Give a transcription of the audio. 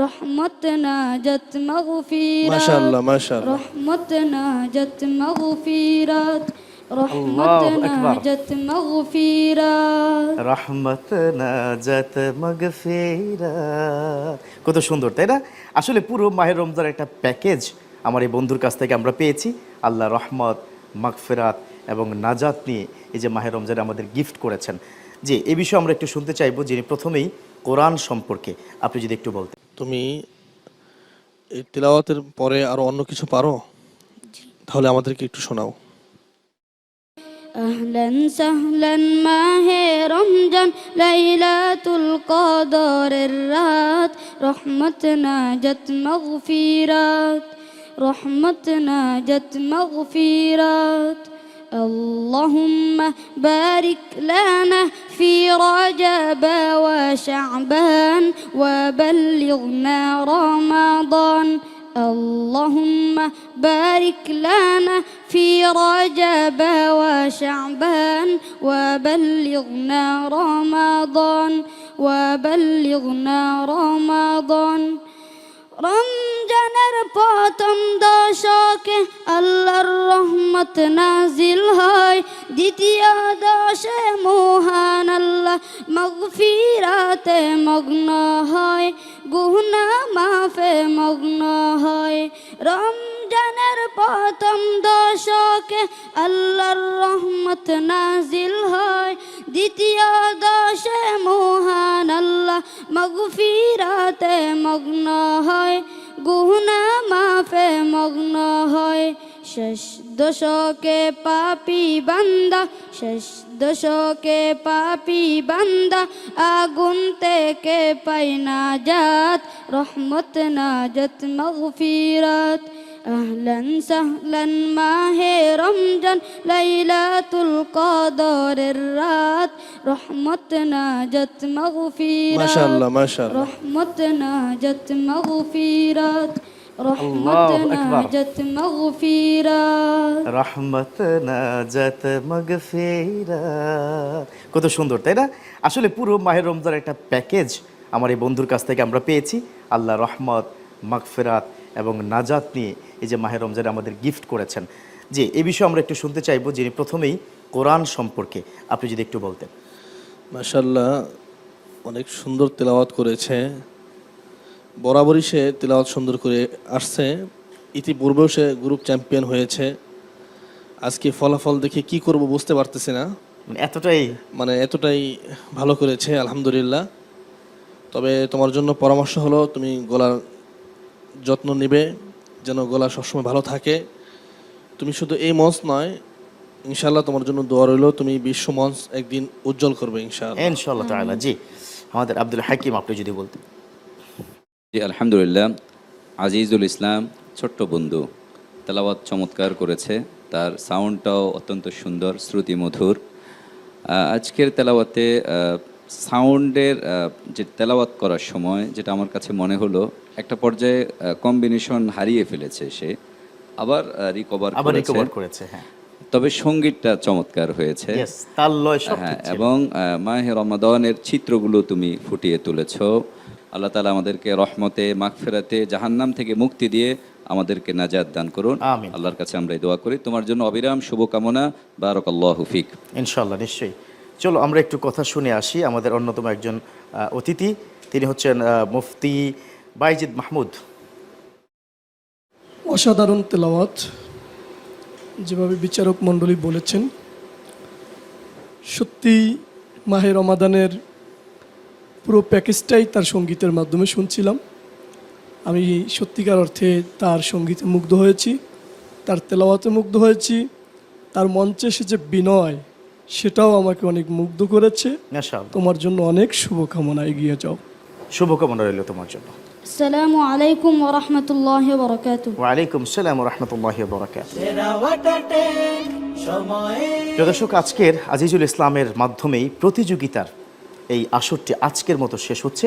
رحمت ناجت مغفرات মাশাআল্লাহ মাশাআল্লাহ رحمت ناجت مغفرات رحمت আল্লাহু আকবার। ناجت مغفرات রহমত নাজাত মাগফিরাত। কত সুন্দর তাই না? আসলে পুরো মাহের রমজানের একটা প্যাকেজ আমার এই বন্ধুর কাছ থেকে আমরা পেয়েছি। আল্লাহ রহমত, মাগফিরাত এবং নাজাত নিয়ে এই যে মাহের রমজানে আমাদের গিফট করেছেন। যে এই বিষয়ে আমরা একটু শুনতে চাইবো, যিনি প্রথমেই কোরআন সম্পর্কে আপনি যদি একটু বলতেন। তুমি এই তিলাওয়াতের পরে আরো অন্য কিছু পারো? তাহলে আমাদেরকে একটু শোনাও। أهلا سهلا ماہ رمضان ليلة القدر الرات رحمت ناجت مغفرات رحمت ناجت مغفرات اللهم بارك لنا في رجب وشعبان وبلغنا رمضان اللهم بارك لنا في رجب وشعبان وبلغنا رمضان وبلغنا رمضان রমজানের প্রথম দশকে আল্লাহর রহমত নাজিল হয়, দ্বিতীয় দশে মহান আল্লাহ মাগফিরাতে মগ্ন হয়, গুনাহ মাফে মগ্ন হয়। রমজানের প্রথম দশকে আল্লাহর রহমত নাজিল হয়, দ্বিতীয় দশে মহান আল্লাহ মাগফিরাতে মগ্ন হয়, গুনাহ মাফে মগ্ন হয়। শেষ দশকে পাপী বান্দা, শেষ দশকে পাপী বান্দা আগুন থেকে পাই নাজাত, রহমত নাজাত মাগফিরাত। أهلا سهلا ماہ رمضان ليلة القدر الرات رحمت ناجت مغفرات মাশাআল্লাহ মাশাআল্লাহ رحمت ناجت مغفرات رحمت আল্লাহু আকবার। ناجت مغفرات রহমত নাজাত মাগফিরাত। কত সুন্দর তাই না? আসলে পুরো মাহের রমজানের একটা প্যাকেজ আমার এই বন্ধুর কাছ থেকে আমরা পেয়েছি। আল্লাহ রহমত, মাগফিরাত এবং নাজাত নিয়ে এই যে মাহের রমজানে আমাদের গিফট করেছেন। যে এই বিষয়ে আমরা একটু শুনতে চাইবো, যিনি প্রথমেই কোরআন সম্পর্কে আপনি যদি একটু বলতেন। মাশাআল্লাহ, অনেক সুন্দর তেলাওয়াত করেছে। বরাবরই সে তেলাওয়াত সুন্দর করে আসছে। ইতিপূর্বেও সে গ্রুপ চ্যাম্পিয়ন হয়েছে। আজকে ফলাফল দেখে কি করব বুঝতে পারতেছি না, এতটাই ভালো করেছে আলহামদুলিল্লাহ। তবে তোমার জন্য পরামর্শ হলো তুমি গলার যত্ন নেবে, যেন গলা সবসময় ভালো থাকে। তুমি শুধু এই মঞ্চ নয়, ইনশাআল্লাহ তোমার জন্য দোয়া রইল, তুমি বিশ্ব মঞ্চ একদিন উজ্জ্বল করবে ইনশাআল্লাহ। ইনশাআল্লাহ তাআলা। জি, আমাদের আব্দুল হাকিম আপনি যদি বলতেন। জি আলহামদুলিল্লাহ। আজিজুল ইসলাম ছোট্ট বন্ধু তেলাওয়াত চমৎকার করেছে, তার সাউন্ডটাও অত্যন্ত সুন্দর, শ্রুতি মধুর। আজকের তেলাওয়াতে সাউন্ডের যে তেলাওয়াত করার সময় যেটা আমার কাছে মনে হলো, একটা পর্যায়ে কম্বিনেশন হারিয়ে ফেলেছে সে, আবার রিকভার করেছে। হ্যাঁ, তবে সঙ্গীতটা চমৎকার হয়েছে। হ্যাঁ, এবং মাহে রমাদানের চিত্রগুলো তুমি ফুটিয়ে তুলেছো। আল্লাহ তাআলা আমাদেরকে রহমতে, মাগফিরাতে, জাহান্নাম থেকে মুক্তি দিয়ে আমাদেরকে নাজাত দান করুন। আল্লাহর কাছে আমরা এই দোয়া করি। তোমার জন্য অবিরাম শুভকামনা। বারাকাল্লাহু ফিক। ইনশাআল্লাহ, নিশ্চয়ই। চলো আমরা একটু কথা শুনে আসি। আমাদের অন্যতম একজন অতিথি, তিনি হচ্ছেন মুফতি বাইজিদ মাহমুদ। অসাধারণ তেলাওয়াত, যেভাবে বিচারক মণ্ডলী বলেছেন, সত্যি মাহে রমাদানের পুরো প্যাকেজটাই তার সঙ্গীতের মাধ্যমে শুনছিলাম। আমি সত্যিকার অর্থে তার সঙ্গীতে মুগ্ধ হয়েছি, তার তেলাওয়াতে মুগ্ধ হয়েছি। তার মঞ্চে সে যে বিনয়, সেটাও আমাকে অনেক মুগ্ধ করেছে। তোমার জন্য অনেক শুভকামনা, এগিয়ে যাও। শুভকামনা রইল তোমার জন্য। আসসালামু আলাইকুম ওয়া রাহমাতুল্লাহি ওয়া বারাকাতুহু। ওয়া আলাইকুম আসসালাম ওয়া রাহমাতুল্লাহি ওয়া বারাকাতুহু। প্রিয় দর্শক, আজকের আজিজুল ইসলামের মাধ্যমেই প্রতিযোগিতার এই আসরটি আজকের মতো শেষ হচ্ছে।